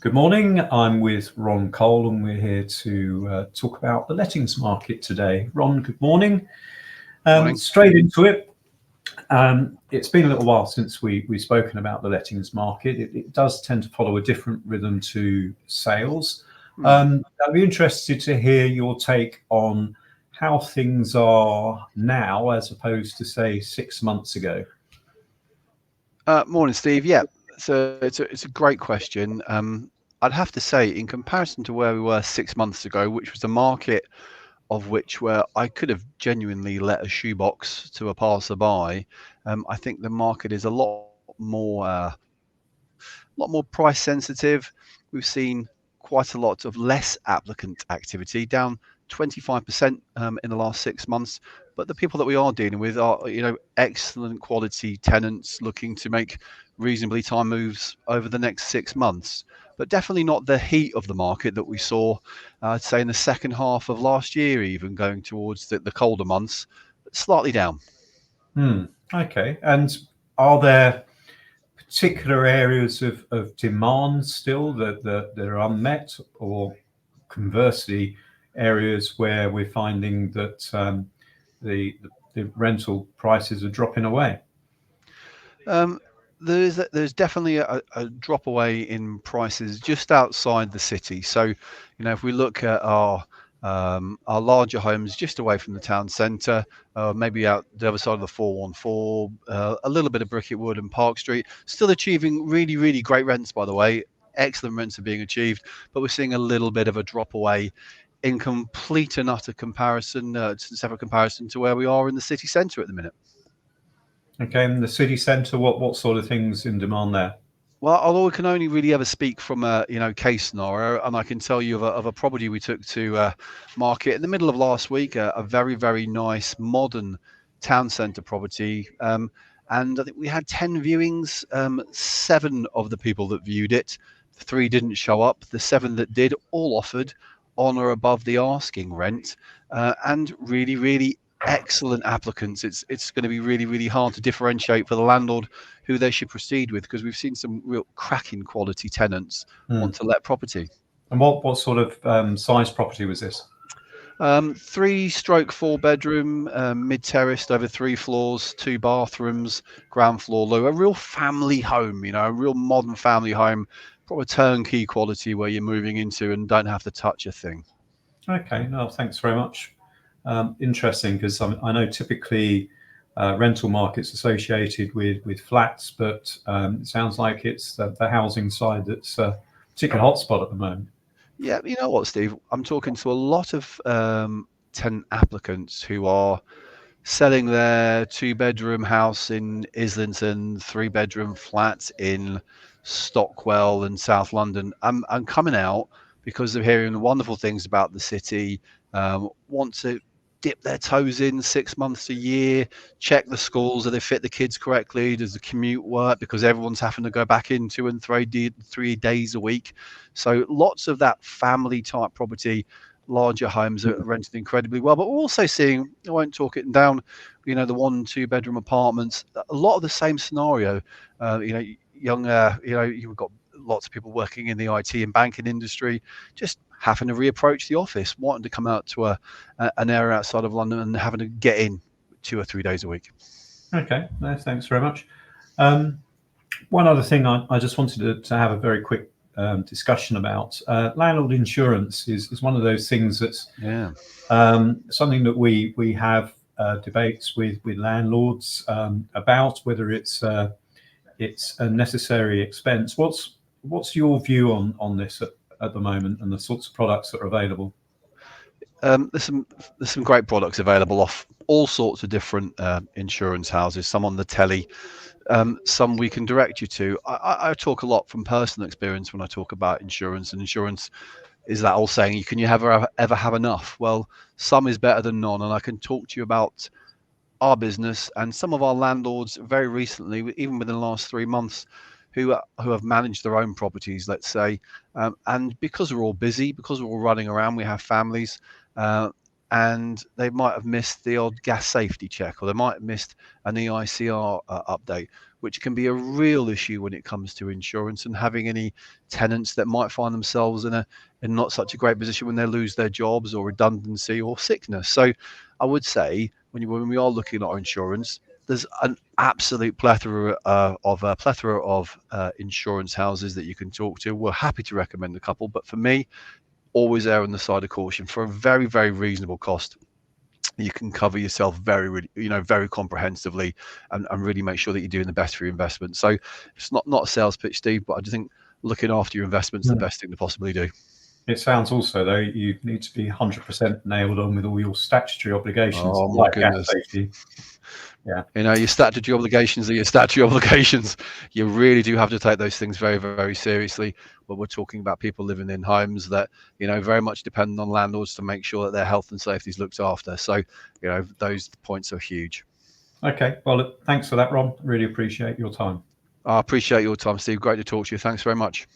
Good morning. I'm with Ron Cole, and we're here to talk about the lettings market today. Ron, good morning. Morning. Straight into it. It's been a little while since we've spoken about the lettings market. It does tend to follow a different rhythm to sales. I'd be interested to hear your take on how things are now as opposed to, say, 6 months ago. Morning, Steve. Yeah, so it's a great question. I'd have to say, in comparison to where we were 6 months ago, which was a market of which where I could have genuinely let a shoebox to a passerby, I think the market is a lot more price sensitive. We've seen quite a lot of less applicant activity, down 25% in the last 6 months. But the people that we are dealing with are, excellent quality tenants looking to make reasonably time moves over the next 6 months. But definitely not the heat of the market that we saw, I'd say, in the second half of last year, even going towards the colder months, but slightly down. Okay. And are there particular areas of demand still that are unmet, or conversely, areas where we're finding that the rental prices are dropping away? There's definitely a drop away in prices just outside the city. So, if we look at our larger homes just away from the town centre, maybe out the other side of the 414, a little bit of Bricket Wood and Park Street, still achieving really, really great rents, by the way. Excellent rents are being achieved, but we're seeing a little bit of a drop away in complete and utter comparison, separate comparison to where we are in the city centre at the minute. Okay, in the city centre, what sort of things in demand there? Well, although I can only really ever speak from a case scenario, and I can tell you of a property we took to market in the middle of last week, a very, very nice modern town centre property, and I think we had 10 viewings. 7 of the people that viewed it, 3 didn't show up. The 7 that did all offered on or above the asking rent, and really, really excellent applicants. It's going to be really, really hard to differentiate for the landlord who they should proceed with, because we've seen some real cracking quality tenants want to let property. And what sort of size property was this? 3/4 bedroom, mid-terraced, over 3 floors, 2 bathrooms, ground floor low. A real family home, a real modern family home, proper turnkey quality where you're moving into and don't have to touch a thing. Okay, no, thanks very much. Interesting, because I know typically rental markets associated with flats, but it sounds like it's the housing side that's a particular hotspot at the moment. Yeah, you know what, Steve? I'm talking to a lot of tenant applicants who are selling their 2-bedroom house in Islington, 3-bedroom flat in Stockwell and South London. I'm coming out because they're hearing wonderful things about the city, want to dip their toes in 6 months a year, check the schools, do they fit the kids correctly, does the commute work, because everyone's having to go back in 2 and 3 days a week. So lots of that family type property, larger homes are rented incredibly well. But we're also seeing, I won't talk it down, the 1-2 bedroom apartments, a lot of the same scenario. You've got lots of people working in the IT and banking industry, just having to reapproach the office, wanting to come out to an area outside of London and having to get in 2 or 3 days a week. Okay, no, thanks very much. One other thing I just wanted to have a very quick discussion about. Landlord insurance is one of those things that's something that we have debates with landlords about whether it's a necessary expense. What's your view on this at the moment, and the sorts of products that are available? There's some great products available off all sorts of different insurance houses, some on the telly, some we can direct you to. I talk a lot from personal experience when I talk about insurance, and insurance is that old saying, can you ever have enough? Well, some is better than none, and I can talk to you about our business and some of our landlords very recently, even within the last 3 months, who have managed their own properties, let's say, and because we're all busy, because we're all running around, we have families, and they might have missed the odd gas safety check, or they might have missed an EICR update, which can be a real issue when it comes to insurance, and having any tenants that might find themselves in not such a great position when they lose their jobs or redundancy or sickness. So I would say when we are looking at our insurance, there's an absolute plethora of insurance houses that you can talk to. We're happy to recommend a couple, but for me, always err on the side of caution. For a very, very reasonable cost, you can cover yourself very comprehensively, and really make sure that you're doing the best for your investment. So it's not a sales pitch, Steve, but I just think looking after your investments is the best thing to possibly do. It sounds also, though, you need to be 100% nailed on with all your statutory obligations. Oh my goodness. Safety. Yeah. Your statutory obligations are your statutory obligations. You really do have to take those things very, very seriously. But we're talking about people living in homes that, very much depend on landlords to make sure that their health and safety is looked after. So, those points are huge. Okay. Well, thanks for that, Ron. Really appreciate your time. I appreciate your time, Steve. Great to talk to you. Thanks very much.